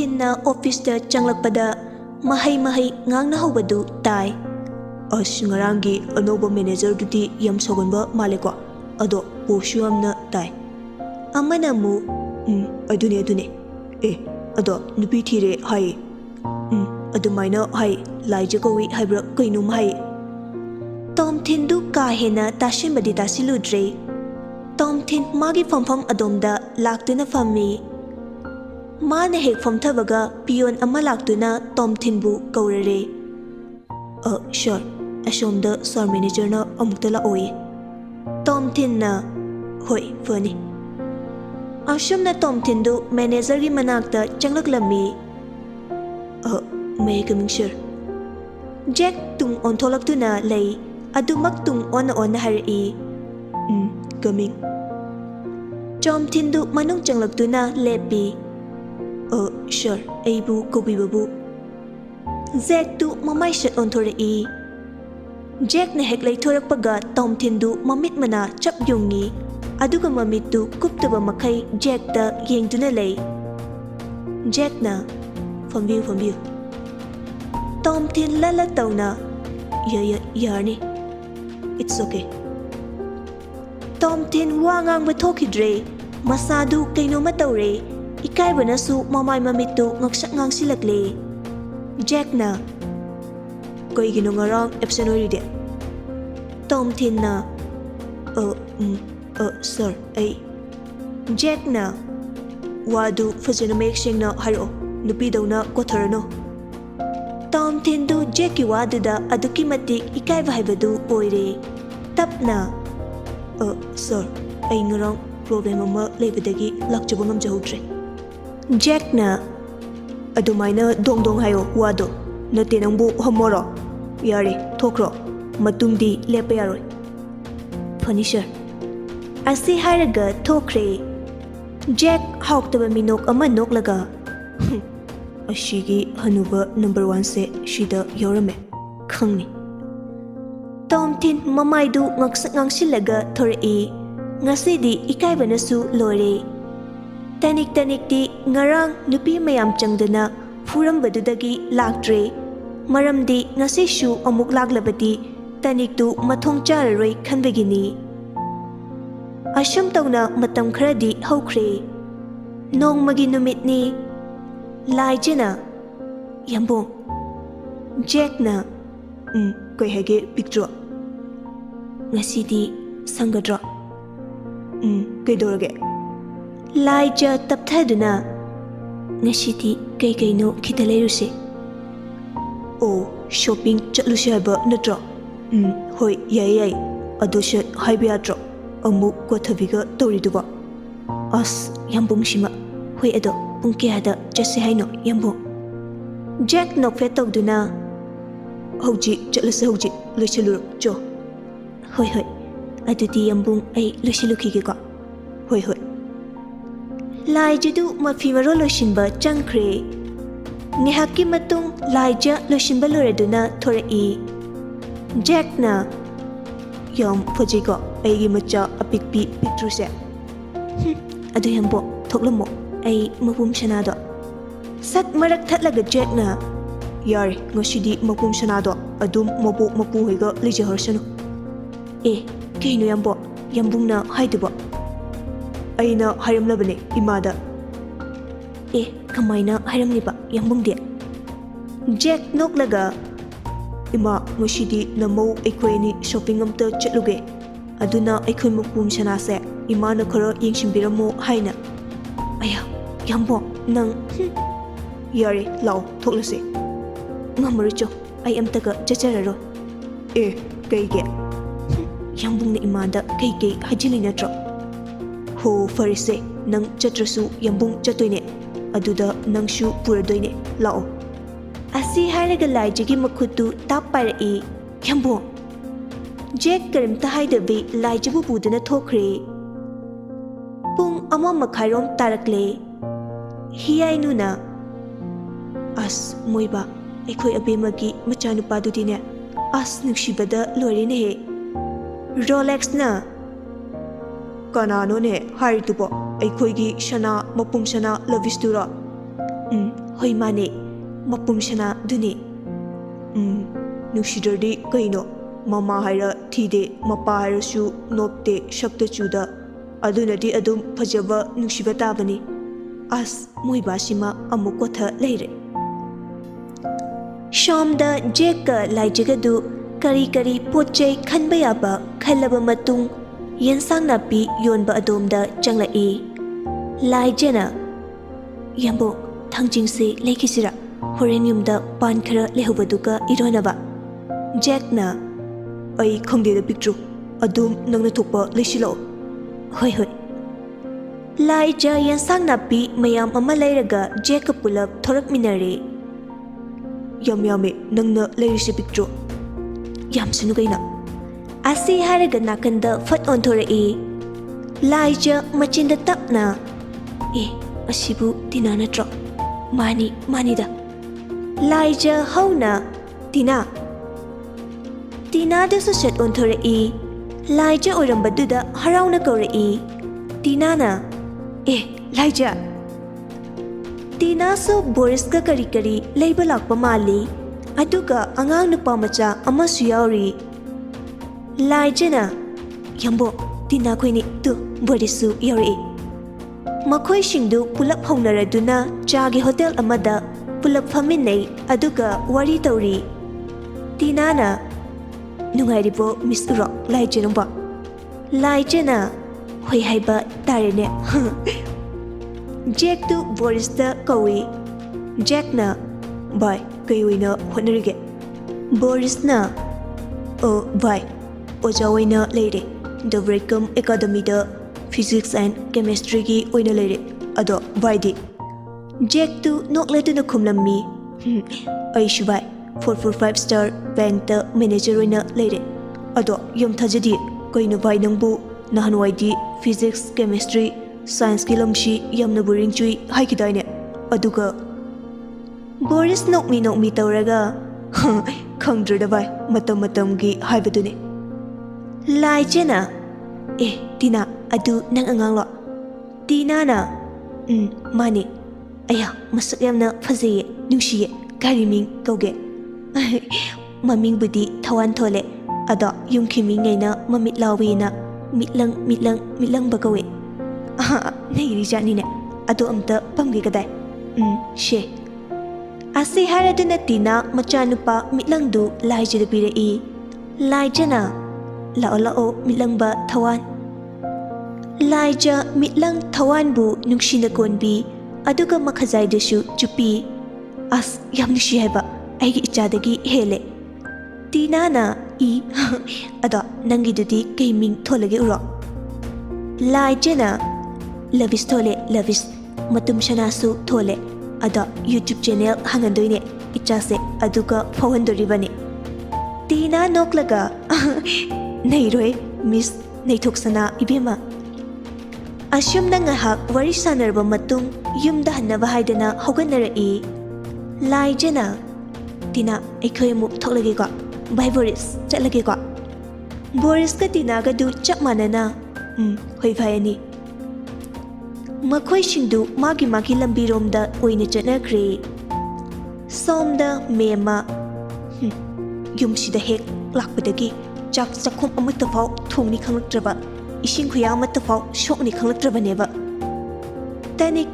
Thinna office changlakpada mahai ngang na hawadu tai. As ngarangi anoba manager duty yam sogonba maleko. Ado poshu amna tai. Amana mu adune. Ado nupi thire hai. Adumaina hai laija kowi haibra kainum hai. Tom Thin du ka hena tashimbadi tasiludre. Tom Thin magi famfam adomda laktuna fammi. Mana hek famthabaga pion ama laktuna Tom Thin bu kaurare. Sure. Ashomda store manager na amukta laoy. Tom Thin na hoi fani. Ashom na Tom Thin du manager gi manakta changlaklammi. May coming sure. Jack tung on tolaktuna lay. Adumak tung on hari. Coming. Tom Thin du manung changlakuna lepi. Sure. Aibu kobi babu. Jack tu mamay shot on thori. Jack na heklay thorakpaga Tom Thin du mamit mana chap yungi. Aduga mamit tu kuptaba makay Jack da yengduna lay. Jack na from view. Tom Thin lala taw na. Yarni. It's okay. Tom Thin wangang bathokidre. Masadu kaino matawre. Ikay ba na su mamay mamit tu ngang silakle. Jack na. Koy ginungarang epsanori de. Tom Thin na. Sir, ay. Jack na. Wadu fazina make sing na haro. Nupi daw na kotarano. Tom Thin du Jack ki wadu da aduki matik ikay vahibadu oire. Tap na. Sir, ay ngarang problem ama laybadagi lakjabangam jahudre. Jack na. Adumayna dong hayo wado. Nate nangbu hamoro. Yari, thokro. Matungdi lepa yaroy. Punisher. Asi haraga thokre. Jack hawktaba minok ama noklaga. Ashigi hanuba number 1 se shida yorame. Khangni. Tom Thin mamaydu ngangsilaga thori. Ngasidi ikayba nasu lore. Tanik di ngarang nupi mayam changdana furambadudagi laktre. Maramdi ngasi shu amuk laglabadi tanik tu mathong chararoi khanbegini. Asham tawna matam kharadi hawkre. Nongmagi numitni. Laijana. Yambong. Jack na. Koy hage picture. Ngasidi sangadra. Kaidorage. Laija tapthaduna. Ngasidi kaino khitaleruse. Shopping chatlusi haiba natra. Hoi yai. Adosha haiba yadra. Amuk kwathabiga toriduba. As yambong shima. Hoi ado pung kayada chase haino yambong. Jack nokfe tawduna. Hauji chatlase hauji loisilur jo. Hoi. Adudi yambong ay loisilukige ka. Hoi. Laijadu mafimaro loisinba changkre. Ngehaki matung laija loisinba loreduna thorai. Jack na. Yam fajiga aigi macha apikpi pitruse. Adu yambo thoklamo ay mapum sanado. Sat marak thatlaga Jack na. Yari ngasidi mapum sanado adum mapu higa lija harsano. Kaino yambo yambung na haiduba. Aina haramlabane imada. Kamaina haramniba yambung dia. Jack noklaga. Ima ngashidi namau aikhoini shopping amta chatluge. Aduna aikhoi mapum sanase imana khara yengsimbiramo haina. Aya yambo nang yari lao thoklase. Ngamarucho ai amtaga chachararo. Kaige. Yambung na imada kai hajilina tro. Ho farise nang chatrasu yambung chatoine. Aduda nangshu puradoine lao. Asi haraga laijagi makhutu taparai. Yambung. Jack karimta haidabi laijabu budana thokre. Pung ama makhairom tarakle. Hiyai nuna. As moiba aikhoi abemagi machanupadudine. As nuksibada lorine he. Rolex na. Kanano ne haritubo aikhoi gi shana mapum shana lavistura. ꯍꯣꯏ ꯃꯥꯅꯦ ꯃꯄꯨꯡ ꯁꯅꯥ ꯗꯨꯅꯤ ꯅꯨꯡꯁꯤꯗ꯭ꯔꯗꯤ ꯀꯩꯅꯣ ꯃꯃꯥ ꯍꯥꯏꯔ ꯊꯤꯗꯦ ꯃꯄꯥ ꯍꯥꯏꯔꯁꯨ ꯅꯣꯞꯇꯦ ꯁꯛꯇ ꯆꯨꯗ ꯑꯗꯨꯅꯗꯤ ꯑꯗꯨꯝ ꯐꯖꯕ ꯅꯨꯡꯁꯤꯕ ꯇꯥꯕꯅꯤ ꯑꯁ ꯃꯣꯏꯕꯥꯁꯤꯃ ꯑꯃꯨꯛ ꯀꯣꯊ ꯂꯩꯔꯦ ꯁꯣꯝꯗ ꯖꯦꯛꯀ ꯂꯥꯏꯖꯒꯗꯨ ꯀꯔꯤ ꯀꯔꯤ ꯄꯣꯠꯆꯩ ꯈꯟꯕ ꯌꯥꯕ ꯈꯜꯂꯕ ꯃꯇꯨꯡ ꯌꯦꯟꯁꯥꯡ ꯅꯥꯄꯤ ꯌꯣꯟꯕ ꯑꯗꯣꯝꯗ ꯆꯪꯂꯛꯏ ꯂꯥꯏꯖꯅ ꯌꯥꯝꯕꯣ ꯊꯥꯡꯖꯤꯡꯁꯦ ꯂꯩꯈꯤꯁꯤꯔꯥ ꯍꯣꯔꯦꯟ ꯌꯨꯝꯗ ꯄꯥꯟ ꯈꯔ ꯂꯩꯍꯧꯕꯗꯨꯒ ꯏꯔꯣꯟꯅꯕ ꯖꯦꯛꯅ ꯑꯩ ꯈꯪꯗꯦꯗ ꯄꯤꯛꯇ꯭ꯔꯨ ꯑꯗꯨꯝ ꯅꯪꯅ ꯊꯣꯛꯄ ꯂꯩꯁꯤꯜꯂꯛꯑꯣ ꯍꯣꯏ ꯍꯣꯏ ꯂꯥꯏꯖ ꯌꯦꯟꯁꯥꯡ ꯅꯥꯄꯤ ꯃꯌꯥꯝ ꯑꯃ ꯂꯩꯔꯒ ꯖꯦꯛꯀ ꯄꯨꯂꯞ ꯊꯣꯔꯛꯃꯤꯟꯅꯔꯦ ꯌꯥꯝꯃꯦ ꯅꯪꯅ ꯂꯩꯔꯤꯁꯦ ꯄꯤꯛꯇ꯭ꯔꯨ ꯌꯥꯝꯁꯅꯨ ꯀꯩꯅꯣ ꯑꯁꯤ ꯍꯥꯏꯔꯒ ꯅꯥꯀꯟꯗ ꯐꯠ ꯑꯣꯟꯊꯣꯔꯛꯏ ꯂꯥꯏꯖ ꯃꯆꯤꯟꯗ ꯇꯞꯅ ꯑꯁꯤꯕꯨ ꯇꯤꯅꯥ ꯅꯠꯇ꯭ꯔꯣ ꯃꯥꯅꯤꯗ ꯂꯥꯏꯖ ꯍꯧꯅ ꯇꯤꯅꯥꯗꯁꯨ ꯁꯠ ꯑꯣꯟꯊꯣꯔꯛꯏ ꯂꯥꯏꯖ ꯑꯣꯏꯔꯝꯕꯗꯨꯗ ꯍꯔꯥꯎꯅ ꯀꯧꯔꯛꯏ ꯇꯤꯅꯥꯅ ꯂꯥꯏꯖ ꯇꯤꯅꯥꯁꯨ ꯕꯣꯔꯤꯁꯀ ꯀꯔꯤ ꯀꯔꯤ ꯂꯩꯕ ꯂꯥꯛꯄ ꯃꯥꯜꯂꯤ ꯑꯗꯨꯒ ꯑꯉꯥꯡ ꯅꯨꯄꯥ ꯃꯆꯥ ꯑꯃꯁꯨ ꯌꯥꯎꯔꯤ ꯂꯥꯏꯖꯅ ꯌꯥꯝꯕꯣ ꯇꯤꯅꯥ ꯈꯣꯏꯅꯤ ꯕꯣꯔꯤꯁꯁꯨ ꯌꯥꯎꯔꯛꯏ ꯃꯈꯣꯏꯁꯤꯡꯗꯨ ꯄꯨꯂꯞ ꯍꯧꯅꯔꯗꯨꯅ ꯆꯥꯒꯤ ꯍꯣꯇꯦꯜ ꯑꯃꯗ ꯄꯨꯂꯞ ꯐꯝꯃꯤꯟꯅꯩ ꯑꯗꯨꯒ ꯋꯥꯔꯤ ꯇꯧꯔꯤ ꯇꯤꯅꯥꯅ ꯅꯨꯡꯉꯥꯏꯔꯤꯕꯣ ꯃꯤꯁ ꯎꯔꯣꯛ ꯂꯥꯏꯖ ꯅꯪꯕꯣ ꯂꯥꯏꯖꯅ ꯍꯣꯏ ꯍꯥꯏꯕ ꯇꯥꯔꯦꯅꯦ ꯖꯦꯛꯇꯨ ꯕꯣꯔꯤꯁꯇ ꯀꯧꯏ ꯖꯦꯛꯅ ꯚꯥꯏ ꯀꯩ ꯑꯣꯏꯅ ꯍꯣꯠꯅꯔꯤꯒꯦ ꯕꯣꯔꯤꯁꯅ ꯚꯥꯏ ꯑꯣꯖꯥ ꯑꯣꯏꯅ ꯂꯩꯔꯦ ꯗ ꯕ꯭ꯔꯦꯀꯝ ꯑꯦꯀꯥꯗꯃꯤꯗ ꯐꯤꯖꯤꯛꯁ ꯑꯦꯟ ꯀꯦꯃꯦꯁꯇ꯭ꯔꯤꯒꯤ ꯑꯣꯏꯅ ꯂꯩꯔꯦ ꯑꯗꯣ ꯚꯥꯏꯗꯤ ꯖꯦꯛꯇꯨ ꯅꯣꯛꯂꯗꯨꯅ ꯈꯨꯝꯂꯝꯃꯤ ꯑꯩꯁꯨ ꯚꯥꯏ 445 ꯁ꯭ꯇꯥꯔ ꯕꯦꯡꯛꯇ ꯃꯦꯅꯦꯖꯔ ꯑꯣꯏꯅ ꯂꯩꯔꯦ ꯑꯗꯣ ꯌꯥꯝ ꯊꯥꯖꯗꯤꯌꯦ ꯀꯩꯅꯣ ꯚꯥꯏ ꯅꯪꯕꯨ ꯅꯍꯥꯟꯋꯥꯏꯗꯤ ꯐꯤꯖꯤꯛꯁ ꯀꯦꯃꯦꯁꯇ꯭ꯔꯤ ꯁꯥꯏꯟꯁꯀꯤ ꯂꯝꯁꯤ ꯌꯥꯝꯅ ꯕꯣꯔꯤꯡ ꯆꯨꯏ ꯍꯥꯏꯈꯤꯗꯥꯏꯅꯦ ꯑꯗꯨꯒ ꯕꯣꯔꯤꯁ ꯅꯣꯛꯃꯤ ꯇꯧꯔꯒ ꯈꯪꯗ꯭ꯔꯦꯗ ꯚꯥꯏ ꯃꯇꯝꯒꯤ ꯍꯥꯏꯕꯗꯨꯅꯤ ꯂꯥꯏꯖꯅ ꯇꯤꯅꯥ ꯑꯗꯨ ꯅꯪ ꯑꯉꯥꯡꯂꯣ ꯇꯤꯅꯥꯅ ꯃꯥꯅꯦ ꯑꯌꯥ ꯃꯁꯛ ꯌꯥꯝꯅ ꯐꯖꯩꯌꯦ ꯅꯨꯡꯁꯤꯌꯦ ꯀꯔꯤ ꯃꯤꯡ ꯀꯧꯒꯦ ꯃꯃꯤꯡꯕꯨꯗꯤ ꯊꯋꯥꯟ ꯊꯣꯜꯂꯦ ꯑꯗꯣ ꯌꯨꯝꯒꯤ ꯃꯤꯉꯩꯅ ꯃꯃꯤꯠ ꯂꯥꯎꯋꯦꯅ ꯃꯤꯠꯂꯪꯕ ꯀꯧꯏ ꯅꯩꯔꯤ ꯖꯥꯠꯅꯤꯅꯦ ꯑꯗꯣ ꯑꯝꯇ ꯄꯝꯒꯦ ꯀꯗꯥꯏ ꯁꯦ ꯑꯁꯤ ꯍꯥꯏꯔꯗꯨꯅ ꯇꯤꯅꯥ ꯃꯆꯥꯅꯨꯄꯥ ꯃꯤꯠꯂꯪꯗꯨ ꯂꯥꯏꯖꯗ ꯄꯤꯔꯛꯏ ꯂꯥꯏꯖꯅ ꯂꯥꯛꯑꯣ ꯃꯤꯠꯂꯪꯕ ꯊꯋꯥꯟ ꯂꯥꯏꯖ ꯃꯤꯠꯂꯪ ꯊꯋꯥꯟꯕꯨ ꯅꯨꯡꯁꯤꯅ ꯀꯣꯟꯕꯤ ꯑꯗꯨꯒ ꯃꯈꯖꯥꯏꯗꯁꯨ ꯆꯨꯞꯄꯤ ꯑꯁ ꯌꯥꯝ ꯅꯨꯡꯁꯤ ꯍꯥꯏꯕ ꯑꯩꯒꯤ ꯏꯆꯥꯗꯒꯤ ꯍꯦꯜꯂꯦ ꯇꯤꯅꯥꯅ ꯑꯗꯣ ꯅꯪꯒꯤꯗꯨꯗꯤ ꯀꯩ ꯃꯤꯡ ꯊꯣꯜꯂꯒꯦ ꯎꯔꯣ ꯂꯥꯏꯖꯅ ꯂꯕꯤꯁ ꯊꯣꯜꯂꯦ ꯂꯕꯤꯁ ꯃꯇꯨꯝ ꯁꯅꯥꯁꯨ ꯊꯣꯜꯂꯦ ꯑꯗꯣ ꯌꯨꯇ꯭ꯌꯨꯕ ꯆꯦꯅꯦꯜ ꯍꯥꯡꯍꯟꯗꯣꯏꯅꯦ ꯏꯆꯥꯁꯦ ꯑꯗꯨꯒ ꯐꯥꯎꯍꯟꯗꯣꯔꯤꯕꯅꯤ ꯇꯤꯅꯥ ꯅꯣꯛꯂꯒ ꯅꯩꯔꯣꯏ ꯃꯤꯁ ꯅꯩꯊꯣꯛꯁꯅꯥ ꯏꯕꯦꯝꯃ ꯑꯁꯨꯝꯅ ꯉꯥꯏꯍꯥꯛ ꯋꯥꯔꯤ ꯁꯥꯟꯅꯔꯕ ꯃꯇꯨꯡ ꯌꯨꯝꯗ ꯍꯟꯅꯕ ꯍꯥꯏꯗꯅ ꯍꯧꯒꯠꯅꯔꯛꯏ ꯂꯥꯏꯖꯅ ꯇꯤꯅꯥ ꯑꯩꯈꯣꯏ ꯑꯃꯨꯛ ꯊꯣꯛꯂꯒꯦꯀꯣ ꯕꯥꯏ ꯕꯣꯔꯤꯁ ꯆꯠꯂꯒꯦꯀꯣ ꯕꯣꯔꯤꯁꯀ ꯇꯤꯅꯥꯒꯗꯨ ꯆꯞ ꯃꯥꯟꯅꯅ ꯍꯣꯏ ꯚꯥꯏ ꯑꯅꯤ ꯃꯈꯣꯏꯁꯤꯡꯗꯨ ꯃꯥꯒꯤ ꯂꯝꯕꯤꯔꯣꯝꯗ ꯑꯣꯏꯅ ꯆꯠꯅꯈ꯭ꯔꯦ ꯁꯣꯝꯗ ꯃꯦꯝꯃ ꯌꯨꯝꯁꯤꯗ ꯍꯦꯛ ꯂꯥꯛꯄꯗꯒꯤ ꯆꯥꯛ ꯆꯥꯛꯈꯨꯝ ꯑꯃꯠꯇ ꯐꯥꯎ ꯊꯣꯡꯅꯤ ꯈꯪꯂꯛꯇ꯭ꯔꯕ ꯏꯁꯤꯡ ꯈꯨꯌꯥ ꯑꯃꯠꯇ ꯐꯥꯎ ꯁꯣꯛꯅꯤ ꯈꯪꯂꯛꯇ꯭ꯔꯕꯅꯦꯕ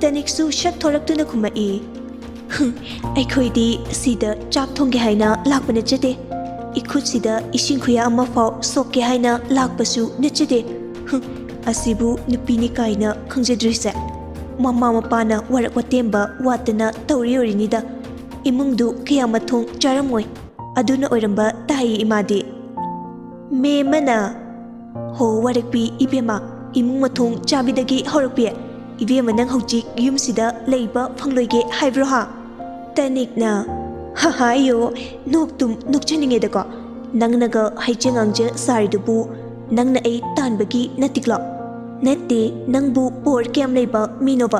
ꯇꯅꯤꯛꯁꯨ ꯁꯛ ꯊꯣꯔꯛꯇꯨꯅ ꯈꯨꯝꯃꯛꯏ ꯑꯩꯈꯣꯏꯗꯤ ꯁꯤꯗ ꯆꯥꯛ ꯊꯣꯡꯒꯦ ꯍꯥꯏꯅ ꯂꯥꯛꯄ ꯅꯠꯆꯗꯦ इखुदसिदा इसिंग खुया अमा फाव सोके हाइना लाकपसु नचदे असिबु नुपीनी काइना खंगजद्रिसे ममा मपाना वरक वतेंबा वातना तौरी ओरिनिदा इमुंगदु कया मथोंग चारमोय अदुना ओरंबा ताई इमादे मेमना हो वरकपी इबेमा इमुंग मथोंग चाबिदगी हौरकपे इबेमा नंग हौजिक युमसिदा लेइबा फंगलोइगे हाइब्रो हा तनिकना हायो नोक्तुम नोक्चनिंगेदको नंगनगा हाइचेंगांजे सारिदुबु नंगना ए तानबगी नतिक्लो नते नंगबु पोर केम लेबा मीनोबा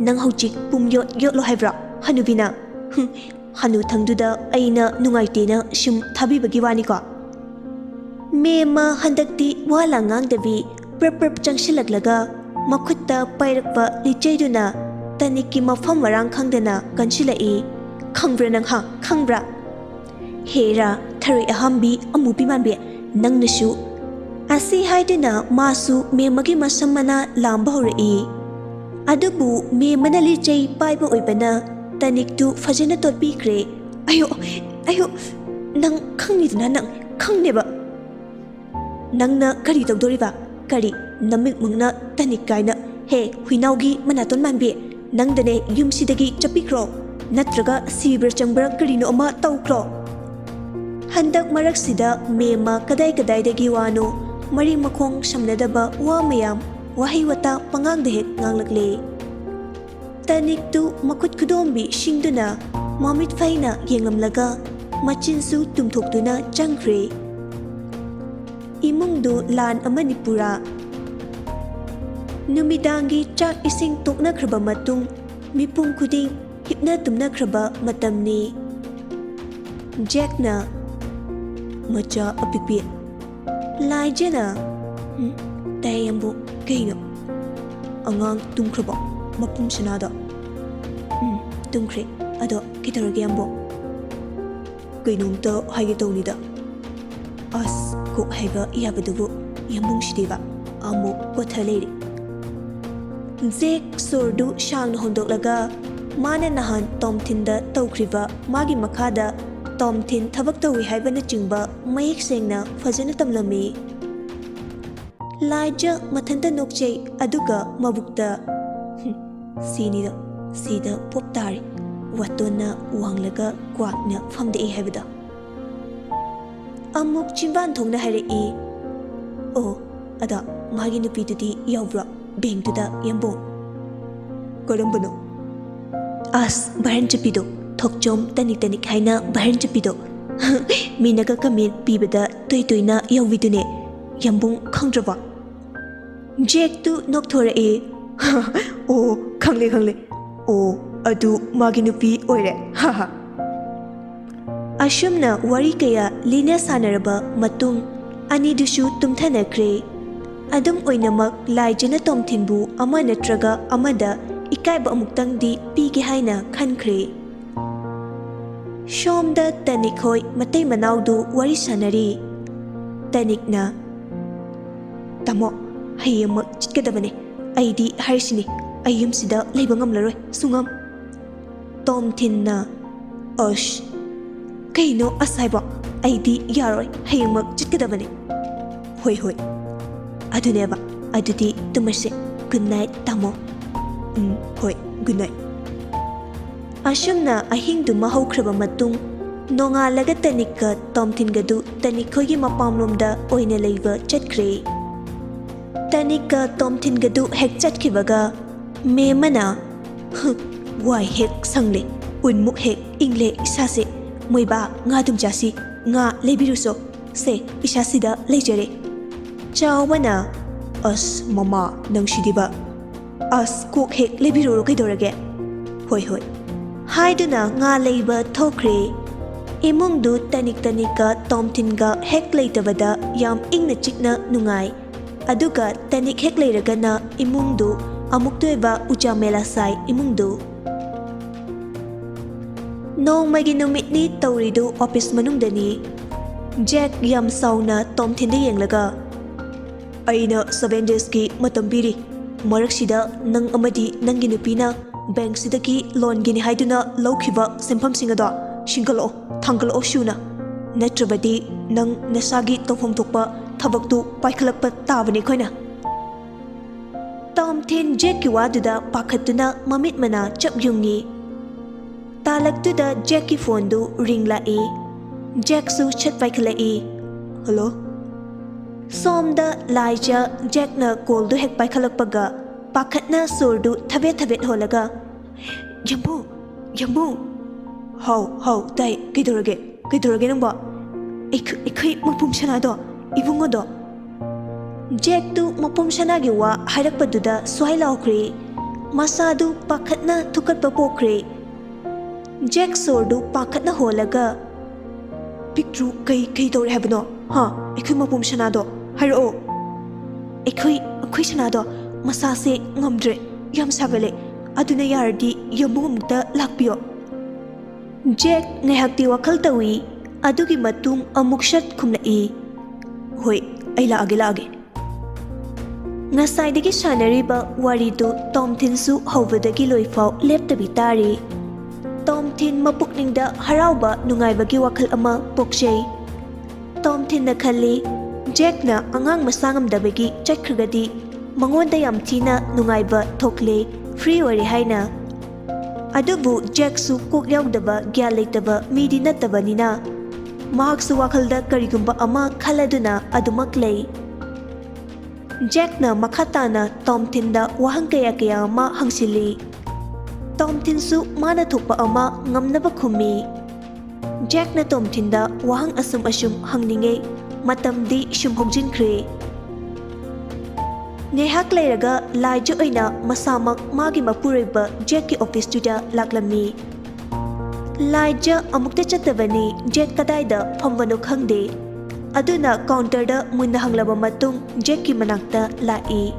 नंग हौजिक पुमयो योलो हाइब्रा हनुबिना हनु थंगदुदा अइना नुंगाइतेना शुम थाबिबगी वानिको मेमा हंदक्ति वाला ngang दबी प्रप चंगसिलगलगा मखुत्ता पाइरकपा लिचैदुना Tanikki mafam marang khangdana kanchilai khangbra nang ha khangbra hera thari ahambi amupi manbe nang nasu asi haidena masu me magi masamana lamba hori adubu me manali chei paiba oibana tanik tu fajana totpi kre ayo nang khangni nang khangneba nangna kari tawdoriba kari namik mungna tanik kaina he huinaugi manaton manbe nangdane yumsidagi chapikro natraga sibra changbra karino ama tawkro handak maraksida mema kadai dagi wano mari makhong samnadaba wa mayam wahi wata pangangda hek nganglakle tanik tu makut kudombi shingduna mamit faina yenglamlaga machinsu tumthoktuna changkhre imungdu lan amani pura numidangi chak ising toknakraba matung mipum khuding hipna tumnakraba matamni Jackna macha apipi laijena tayambu kaino angang tumkraba mapum sanada tumkre ado kitarage ambo kainumta haige tawnida as ko haiba yabadubu yamung shideba amu kothaleri Jack sordu shangna hondoklaga mana nahan tomthinda tawkhriba magi makhada tomthin thabak tawi haibana chingba mayek sengna fajana tamlami laija mathanda nokchei aduga mabukta sida poptari watona wanglaga kwakna famde haibada amuk chimban thongna haire oh ada magi nupi tudi yawbra beng tuda yambo korambano as bahan chapido thokchom tanik haina bahan chapido minaga kamen pibada toina yawidune yambung khangraba Jack tu nokthora oh khangle oh adu magi nupi oire ha ashumna wari kaya lina sanaraba matung ani dusu tumthanakre adum oinamak laijana tomthinbu ama natraga amada ikaiba amuktangdi pige haina khankhre shomda tanikhoi matei manaudu wari sanari tanikna tamo hayama chitkadabane aidi harsini ayumsida leiba ngamlaroi sungam tomthinna osh kaino asaiba aidi yaroi hayama chitkadabane hoi aduneba adudi tumase good night tamo hoi good night ashumna ahingdu mahaukraba matung nongalaga tanikka tomthingadu tanikhogi mapamlomda oina leiba chatkre tanikka tomthingadu hek chatkibaga memana wai hek sangle unmuk hek ingle isase moiba nga dumjasi nga lebiruso se isasida lejare Chawbana as mama nang shidiba as cook hek lebiro kaidorage hoi haiduna nga leiba thokre imungdu tanika tomtinga hek leitabada yam ingna chikna nungai aduga tanik hek leiragana imungdu amuktoiba uchamela sai imungdu nongmagi numitni tawridu office manungdani Jack yam sauna tomthinda yenglaga aina 7 days ki matam biri maraksida nang amadi nangi nupina bank sidaki loan gini haiduna lawkhiba sempham singada shingalo thangalo shuna natrabadi nang nasagi tofom thokpa thabaktu paikhalakpa tabani khoina tomthin Jack ki waduda pakhatuna mamit mana chapyungi talaktuda Jack ki phone du ring la Jack su chat paikhala hello Somda laija Jackna koldu hek paikhalakpaga pakhatna surdu thabet holaga Jambu how dai kidorage namba ikhoi mapum sanado ibungodo Jack tu mapum sanagi wa hairakpaduda swailaukhre masadu pakhatna thukatpa pokre Jack surdu pakhatna holaga pictru kai dore habno ha ikhoi mapum sanado hairo ikhoi sanado masase ngamdre yam sagale aduna yardi yambungumta lakpiyo. Jack ngayhakti wakhal tawi adugi matung amukshat khumlai. Hoi, ai laage. Ngasaidagi sanariba waridu Tom Thin su hawbadagi loifau leptabi tari. Tom Thin mapukningda harauba nungaibagi wakhal ama pokjay. Tom Thin na khalli Jack na angang masangamdabagi chakhragadi mangonda yam thina nungaiba thokle free ori haina. Adubu Jack su kok yaudaba gya leitaba midi nattabanina mahak su wakhalda karigumba ama khaladuna adumak lei. Jack na makhatana Tom Thin da wahang kaya ama hangsili. Tom Thin su mana thokpa ama ngamnaba khumi. Jack na Tom Thin da wahang asum hangninge matamdi shumhongjinkre. Ngehak leiraga laija oina masamak magi mapuraiba Jack ki office tuda laklami. Laija amukta chattabani Jack kadaida phambano khangde. Aduna counter da munna hanglaba matung Jack ki manakta lai.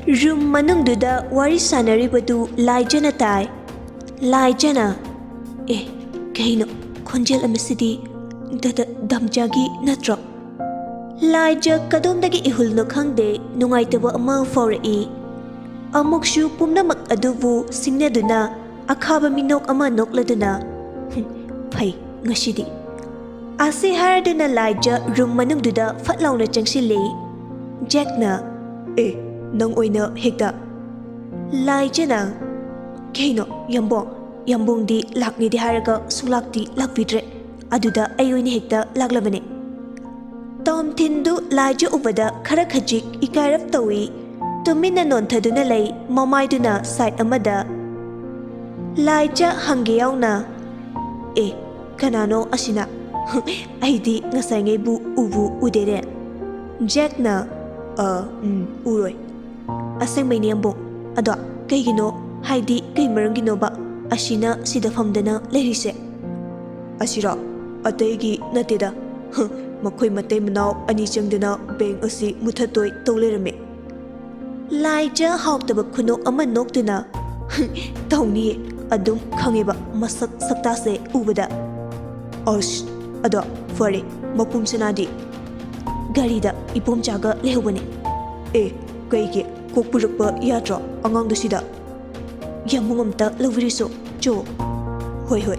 Room manungduda wari sanaribadu laija na tai. Laija na kaino khonjel amasidi damjagi natro. Laija kadomdagi ihulno khangde nungaitaba ama faurai. Amukshu pumnamak adubu singnaduna akhaba minok ama nokladuna. Phai ngashidi. Ase haraduna Laija room manungduda fatlauna changsili. Jack na nang oina hekta. Laija na kaino yambong di lakni di haraga sulakti lakvidre. Aduda ayoini hekta laklabane. Tom Thin du Laija ubada khara khajik ikairap tawi. Tumina nontaduna lay mamaiduna side amada. Laija hangi yauna. Kanano asina. Aidi ngasay ngay bu ubu udere. Jack na uroi. Asang may niyambong. Ado kay gino haidi kay marang gino ba asina sidafamdana lerise. Asira ataygi natida. Makoy matay manaw ani changdana beng asi muthatoi tawlerame. Laija hawtaba khunok ama nokduna. Tawni adum khangiba masak saktase ubada. Ado fare mapum sanadi. Garida ipom chaga lehubane. Kaigi kokpurakpa yatra angangdasida. Yamungamta lawiriso jo. Hoi.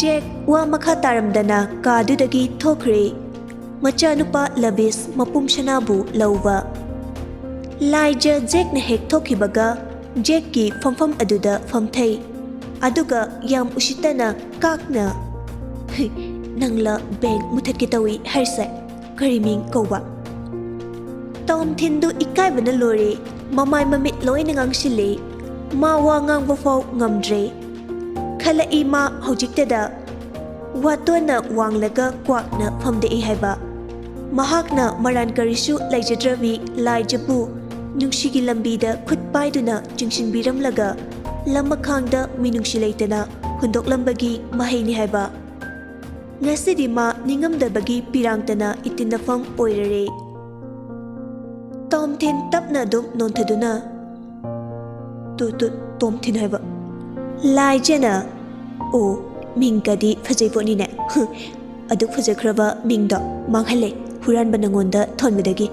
Jack wa makha taramdana kadudagi thokre. Machanupa Lavis mapum sanabu lauba. Laija Jack na hek thokibaga Jack ki famfam aduda famthai. Aduga yam usitana kakna. Nangla beng muthat kitawi harsa kariming kowa. Tom Thin du ikai bana lore mamai mamit loi nangang sile ma wa ngang bafau ngamdre. Khala ima hojiktada watona wanglaga kwakna famde haiba. Mahakna maran karisu laijadrabi Laijabu nungshigi lambida khutpaiduna jingsinbiramlaga lamakhangda minungsi leitana hundok mahayni haiba. Ngasidi ma ningamdabagi pirangtana itinafam oirare. Tom Thin tapna dum nontaduna. Tom Thin haiba. Laija na mingkadi fajayponi ne. Aduk fajakraba mingda manghale huranba nangonda thonbadagi.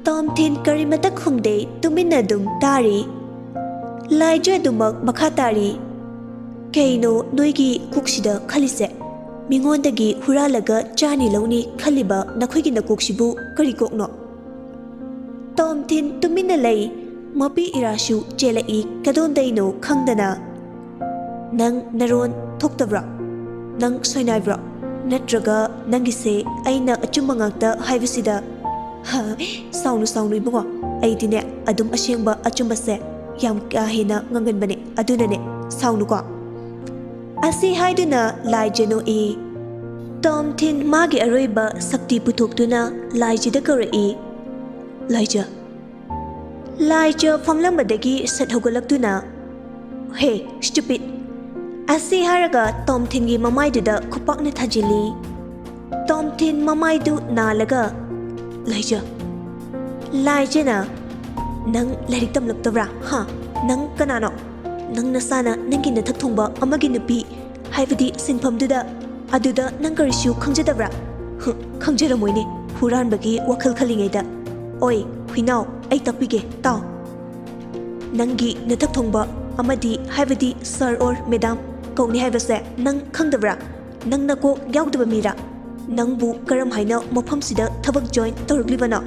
Tom Thin karimata khumde tumina dum tari. Laija dumak makhatari. Kaino noigi kuksida khalise. Mingondagi huralaga chani launi khaliba nakhoigi nakoksibu kari kokno. Tom Thin tumina lay mapi irasu jelai kadondaino khangdana. Nang naron thoktabra. Nang soinaibra. Natraga nangise aina achumma ngakta haibasida. Saunu ibungo. Aidine adum asyengba achumbase yam kahina nganganbane adunane saunu ko. Asi haiduna Laija no Tom Thin magi aroiba sakti putoktuna Laija da karai. Laija famlambadagi sathogalaktuna. Hey, stupid. Asi haraga Tom Thin gi mamaiduda khupakna thajili. Tom Thin mamaidu nalaga. Laija na Nang lairik tamlaktabra ha nang kanano nang nasana nanggi nathak thongba amagi nupi haibadi sinfamduda aduda nang karisu khangjadabra khangjaramoine huranbagi wakhal khalingaida oi huinau ai takpige taw nangi nathak thongba amadi haibadi sir or madam kauni haibase nang khangdabra nang nako yaudaba mira nangbu karam haina mafamsida thabak join tawrglibana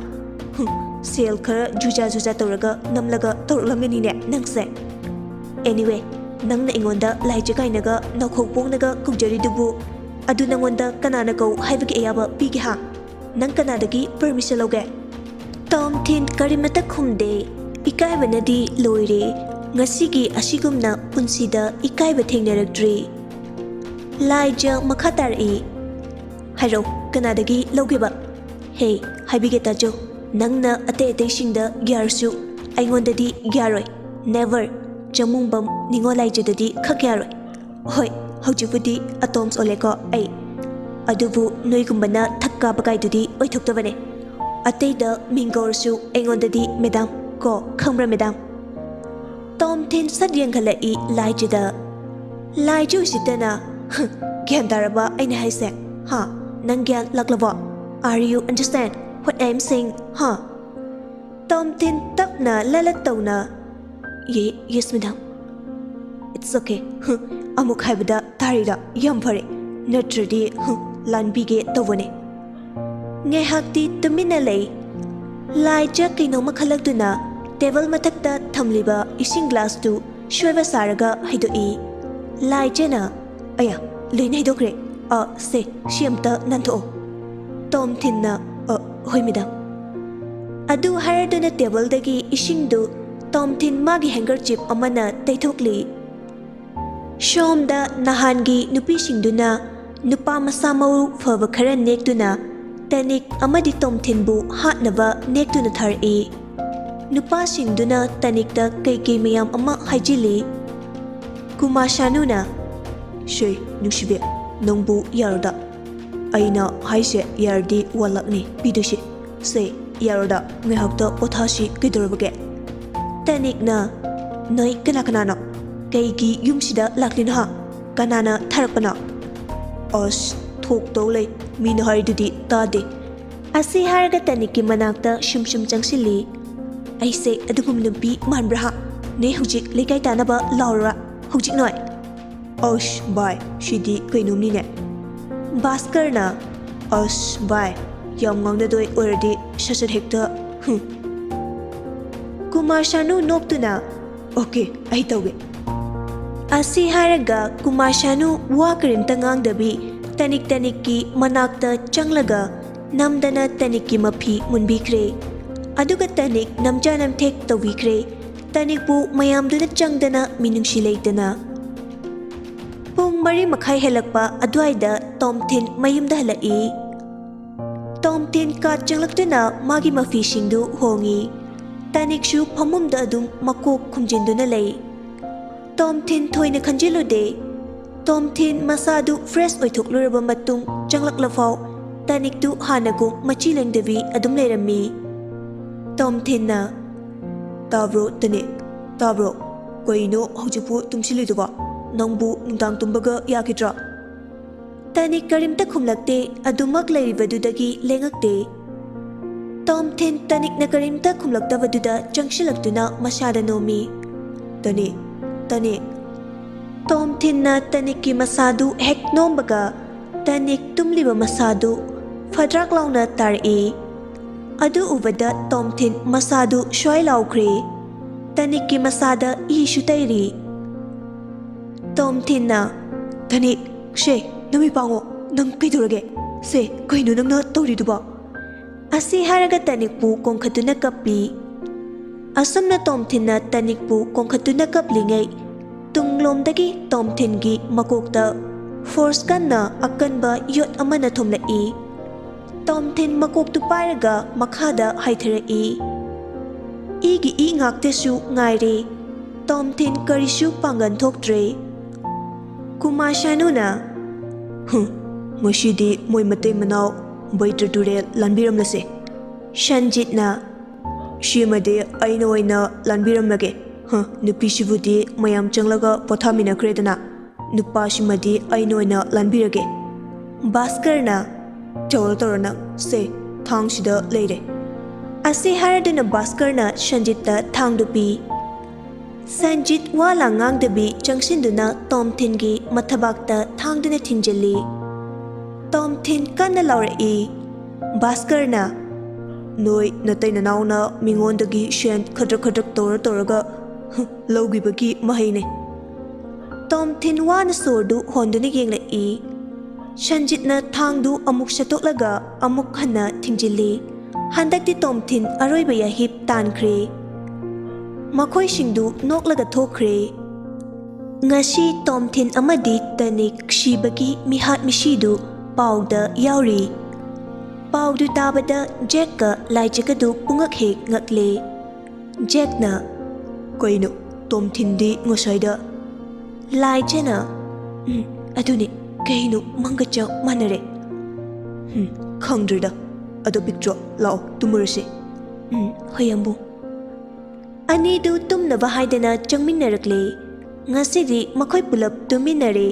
sel khara juja tawraga namlaga tawrlameni ne nangse anyway nangna ingonda laije kainaga nakhokpongnaga kujari-dubu adu nangonda kanana kau haibagi ayaba pige ha nang kanadagi permission loge tom thin karimata khumde ikaibanadi loire ngasigi asigumna punsida ikaiba thengnarakdri laija makhatari hairo kanadagi logeba hey haibige tajo nangna ate singda gyarsu aingondadi gyaroi never jamungbam ningolaijadadi khagyaroi hoi haujibudi atoms oleko ai adubu noigumbana thakka bagaidudi oithoktabane ateida mingorsu aingondadi madam ko khambra madam tom thin sadyang khala I laijida laiju sitana gyan daraba aina haise ha nang gyan laklabo are you understand what I'm saying ha tom thin tapna lalat tawna yes madam it's okay amuk haibada tarida yam phare natradi lanbige tawone nge hakti tumina lei laija kino makhalakduna table mathakta thamliba ising glass tu shoiba saraga haidoi laijana aya loina haidokre se shiamta nantho tom thinna hoi madam adu haraduna table dagi ising du tom thin magi handkerchief amana taithokli shomda nahangi nupi singduna nupa masa mau phaba khara nektuna tanik amadi tom thin bu hatnaba nektuna thari nupa singduna tanikta kai mayam ama haijili kumashanuna shei nusibe nongbu yaroda aina haise yardi walakni bidushi se yaroda ngehakta pothashi kidorobage tanikna noi kana kaigi yumsida laklina ha kanana tharakpana os thok tole min haridudi tade asi harga taniki manakta shumshum changsili aise adugum nubi manbra ne hujik lekai tanaba laura hujik noi os bai shidi kainumni ne baskarna os bai yam ngangda doi oradi shashat hekta kumar shanu noktuna okay ai tawge asi haraga kumar shanu wa karimta ngangdabi tanik ki manakta changlaga namdana tanik ki mafi munbikre aduga tanik namjanam thek tawikre tanik bu mayamduna changdana minungshi leitana pung mari makhai helakpa adwaida tom thin mayumda halai tom thin ka changlaktuna magi mafi singdu hongi tanik shu phamumda adum makok khumjinduna lei tom thin thoina khanjilude tom thin masadu fresh oithokluba matung changlaklavau tanik tu hanagu machilengdevi adum lerami tom thin na tabro tane tabro koino hojipu tumsiliduba nangbu nungtang tumbaga yakidra tanik karimta khumlakte adumak leiribadudagi lengakte tom thin tanik na karimta khumlaktabaduda changshilakduna masada nomi tane tom thin na tanik ki masadu hek nombaga tanik tumliba masadu fadrak launa tari adu ubada tom thin masadu shwai laukre tanik ki masada ishu tairi tom thin na tanik she nami pango nang kaidurage se kainu nang na toriduba asi haraga tanik pu kongkhatuna kappi asamna tom thin na tanik pu kongkhatuna kaplingai tunglomdagi tom thin gi makokta force kanna akanba yot amana thomlai tom thin makok tu pairaga makhada haithrai igi ngakte su ngaire tom thin karisu pangan thoktre kumashanuna ngashidi moi matei manau baitrature lanbiram lase shanjit na ꯁꯤꯃꯗꯤ ꯑꯩꯅ ꯑꯣꯏꯅ ꯂꯥꯟꯕꯤꯔꯝꯂꯒꯦ ꯅꯨꯄꯤꯁꯤꯕꯨꯗꯤ ꯃꯌꯥꯝ ꯆꯪꯂꯒ ꯄꯣꯊꯥꯃꯤꯟꯅꯈ꯭ꯔꯦꯗꯅ ꯅꯨꯄꯥꯁꯤꯃꯗꯤ ꯑꯩꯅ ꯑꯣꯏꯅ ꯂꯥꯟꯕꯤꯔꯒꯦ ꯚꯥꯁꯀꯔꯅ ꯇꯧꯔꯣ ꯅꯪ ꯁꯦ ꯊꯥꯡꯁꯤꯗ ꯂꯩꯔꯦ ꯑꯁꯤ ꯍꯥꯏꯔꯗꯨꯅ ꯚꯥꯁꯀꯔꯅ ꯁꯟꯖꯤꯠꯇ ꯊꯥꯡꯗꯨ ꯄꯤ ꯁꯟꯖꯤꯠ ꯋꯥ ꯂꯥꯡ ꯉꯥꯡꯗꯕꯤ ꯆꯪꯁꯤꯟꯗꯨꯅ ꯇꯣꯝꯊꯤꯟꯒꯤ ꯃꯊꯕꯥꯛꯇ ꯊꯥꯡꯗꯨꯅ ꯊꯤꯟꯖꯤꯜꯂꯤ ꯇꯣꯝꯊꯤꯟ ꯀꯟꯅ ꯂꯥꯎꯔꯛꯏ ꯚꯥꯁꯀꯔꯅ ꯅꯣꯏ ꯅꯇꯩ ꯅꯅꯥꯎꯅ ꯃꯤꯉꯣꯟꯗꯒꯤ ꯁꯦꯟ ꯈꯗ꯭ꯔꯛ ꯇꯧꯔꯒ ꯂꯧꯈꯤꯕꯒꯤ ꯃꯍꯩꯅꯦ ꯇꯣꯝꯊꯤꯟ ꯋꯥꯅ ꯁꯣꯔꯗꯨ ꯍꯣꯟꯗꯨꯅ ꯌꯦꯡꯂꯛꯏ ꯁꯟꯖꯤꯠꯅ ꯊꯥꯡꯗꯨ ꯑꯃꯨꯛ ꯁꯠꯇꯣꯛꯂꯒ ꯑꯃꯨꯛ ꯍꯟꯅ ꯊꯤꯡꯖꯤꯜꯂꯤ ꯍꯟꯗꯛꯇꯤ ꯇꯣꯝꯊꯤꯟ ꯑꯔꯣꯏꯕ ꯌꯥꯍꯤꯞ ꯇꯥꯟꯈ꯭ꯔꯦ ꯃꯈꯣꯏꯁꯤꯡꯗꯨ ꯅꯣꯛꯂꯒ ꯊꯣꯛꯈ꯭ꯔꯦ ꯉꯁꯤ ꯇꯣꯝꯊꯤꯟ ꯑꯃꯗꯤ ꯇꯅꯤꯛ ꯁꯤꯕꯒꯤ ꯃꯤꯍꯥꯠ ꯃꯤꯁꯤꯗꯨ ꯄꯥꯎꯗ ꯌꯥꯎꯔꯤ ꯄꯥꯎꯗꯨ ꯇꯥꯕꯗ ꯖꯦꯛꯀ ꯂꯥꯏꯖꯒꯗꯨ ꯄꯨꯡꯉꯛ ꯍꯦꯛ ꯉꯛꯂꯦ ꯖꯦꯛꯅ ꯀꯩꯅꯣ ꯇꯣꯝꯊꯤꯟꯗꯤ ꯉꯁꯥꯏꯗ ꯂꯥꯏꯖꯅ ꯑꯗꯨꯅꯤ ꯀꯩꯅꯣ ꯃꯪꯒ ꯆꯞ ꯃꯥꯟꯅꯔꯦ ꯈꯪꯗ꯭ꯔꯦꯗ ꯑꯗꯣ ꯄꯤꯛꯇ꯭ꯔꯣ ꯂꯥꯛꯑꯣ ꯇꯨꯝꯃꯨꯔꯁꯤ ꯍꯣꯏ ꯌꯥꯝꯕꯨꯡ ꯑꯅꯤꯗꯨ ꯇꯨꯝꯅꯕ ꯍꯥꯏꯗꯅ ꯆꯪꯃꯤꯟꯅꯔꯛꯂꯦ ꯉꯁꯤꯗꯤ ꯃꯈꯣꯏ ꯄꯨꯂꯞ ꯇꯨꯝꯃꯤꯟꯅꯔꯦ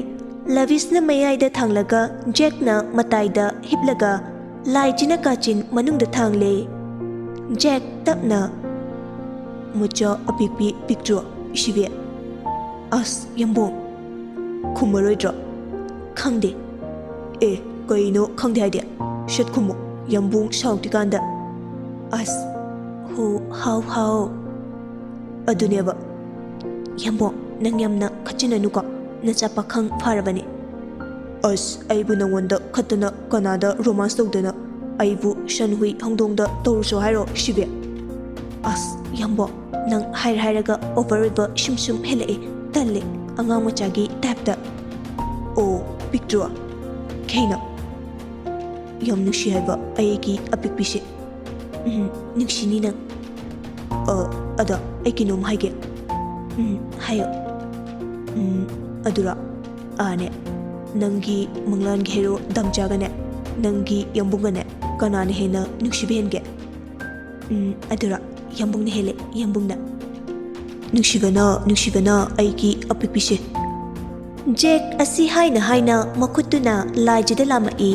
ꯂꯕꯤꯁꯅ ꯃꯌꯥꯏꯗ ꯊꯥꯡꯂꯒ ꯖꯦꯛꯅ ꯃꯇꯥꯏꯗ ꯍꯤꯞꯂꯒ ꯂꯥꯏꯖꯤꯅ ꯀꯥꯆꯤꯟ ꯃꯅꯨꯡꯗ ꯊꯥꯡꯂꯦ ꯖꯦꯛ ꯇꯞꯅ ꯃꯆꯥ ꯑꯄꯤꯛꯄꯤ ꯄꯤꯛꯇ꯭ꯔꯣ ꯏꯁꯤꯕꯤ ꯑꯁ ꯌꯥꯝꯕꯨꯡ ꯈꯨꯝꯃꯔꯣꯏꯗ꯭ꯔꯣ ꯈꯪꯗꯦ ꯑꯦ ꯀꯩꯅꯣ ꯈꯪꯗꯦ ꯍꯥꯏꯗꯤ ꯁꯠ ꯈꯨꯝꯃꯨ ꯌꯥꯝꯕꯨꯡ ꯁꯥꯎꯗ꯭ꯔꯤꯀꯥꯟꯗ ꯑꯁ ꯍꯣ ꯍꯥꯎ ꯑꯗꯨꯅꯦꯕ ꯌꯥꯝꯕꯨꯡ ꯅꯪ ꯌꯥꯝꯅ ꯈꯠꯆꯤꯟꯅꯅꯨꯀꯣ ꯅꯆꯥ ꯄꯥꯈꯪ ꯐꯥꯔꯕꯅꯤ ꯑꯁ ꯑꯩꯕꯨ ꯅꯪꯉꯣꯟꯗ ꯈꯠꯇꯅ ꯀꯅꯥꯗ ꯔꯣꯃꯥꯟꯁ ꯇꯧꯗꯅ ꯑꯩꯕꯨ ꯁꯟ ꯍꯨꯏ ꯍꯧꯗꯣꯡꯗ ꯇꯧꯔꯨꯁꯨ ꯍꯥꯏꯔꯣ ꯁꯤꯕꯤ ꯑꯁ ꯌꯥꯝꯕꯨꯡ ꯅꯪ ꯍꯥꯏꯔꯒ ꯑꯣꯚꯔ ꯑꯣꯏꯕ ꯁꯨꯝ ꯍꯦꯜꯂꯛꯑꯦ ꯇꯜꯂꯦ ꯑꯉꯥꯡ ꯃꯆꯥꯒꯤ ꯇꯥꯏꯞꯇ ꯑꯣ ꯄꯤꯛꯇ꯭ꯔꯣ ꯀꯩꯅꯣ ꯌꯥꯝ ꯅꯨꯡꯁꯤ ꯍꯥꯏꯕ ꯑꯩꯒꯤ ꯑꯄꯤꯛꯄꯤꯁꯦ ꯅꯨꯡꯁꯤꯅꯤ ꯅꯪ ꯑꯗ ꯑꯩ ꯀꯩꯅꯣꯝ ꯍꯥꯏꯒꯦ ꯍꯥꯏꯌꯣ ꯑꯗꯨꯔ ꯅꯦ ꯅꯪꯒꯤ ꯃꯪꯂꯥꯟꯒꯤ ꯍꯦꯔꯣ ꯗꯝꯆꯥꯒꯅꯦ ꯅꯪꯒꯤ ꯌꯥꯝꯕꯨꯡꯒꯅꯦ ꯀꯅꯥꯅ ꯍꯦꯟꯅ ꯅꯨꯡꯁꯤꯕ ꯍꯦꯟꯒꯦ ꯑꯗꯨꯔ ꯌꯥꯝꯕꯨꯡꯅ ꯍꯦꯜꯂꯦ ꯌꯥꯝꯕꯨꯡꯅ ꯅꯨꯡꯁꯤꯕꯅ ꯑꯩꯒꯤ ꯑꯄꯤꯛꯄꯤꯁꯦ ꯖꯦꯛ ꯑꯁꯤ ꯍꯥꯏꯅ ꯃꯈꯨꯠꯇꯨꯅ ꯂꯥꯏꯖꯗ ꯂꯥꯝꯃꯛꯏ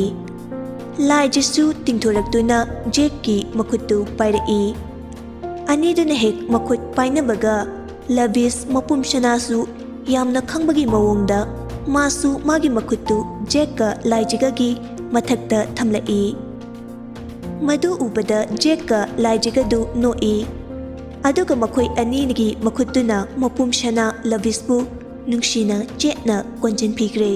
ꯂꯥꯏꯖꯁꯨ ꯇꯤꯡꯊꯣꯔꯛꯇꯨꯅ ꯖꯦꯛꯀꯤ ꯃꯈꯨꯠꯇꯨ ꯄꯥꯏꯔꯛꯏ ꯑꯅꯤꯗꯨꯅ ꯍꯦꯛ ꯃꯈꯨꯠ ꯄꯥꯏꯅꯕꯒ ꯂꯕꯤꯁ ꯃꯄꯨꯝ ꯁꯅꯥꯁꯨ ꯌꯥꯝꯅ ꯈꯪꯕꯒꯤ ꯃꯑꯣꯡꯗ ꯃꯥꯁꯨ ꯃꯥꯒꯤ ꯃꯈꯨꯠꯇꯨ ꯖꯦꯛꯀ ꯂꯥꯏꯖꯒꯒꯤ ꯃꯊꯛꯇ ꯊꯝꯂꯛꯏ ꯃꯗꯨ ꯎꯕꯗ ꯖꯦꯛꯀ ꯂꯥꯏꯖꯒꯗꯨ ꯅꯣꯛꯏ ꯑꯗꯨꯒ ꯃꯈꯣꯏ ꯑꯅꯤꯒꯤ ꯃꯈꯨꯠꯇꯨꯅ ꯃꯄꯨꯝ ꯁꯅꯥ ꯂꯕꯤꯁꯄꯨ ꯅꯨꯡꯁꯤꯅ ꯆꯦꯠꯅ ꯀꯣꯟꯖꯟꯕꯤꯈ꯭ꯔꯦ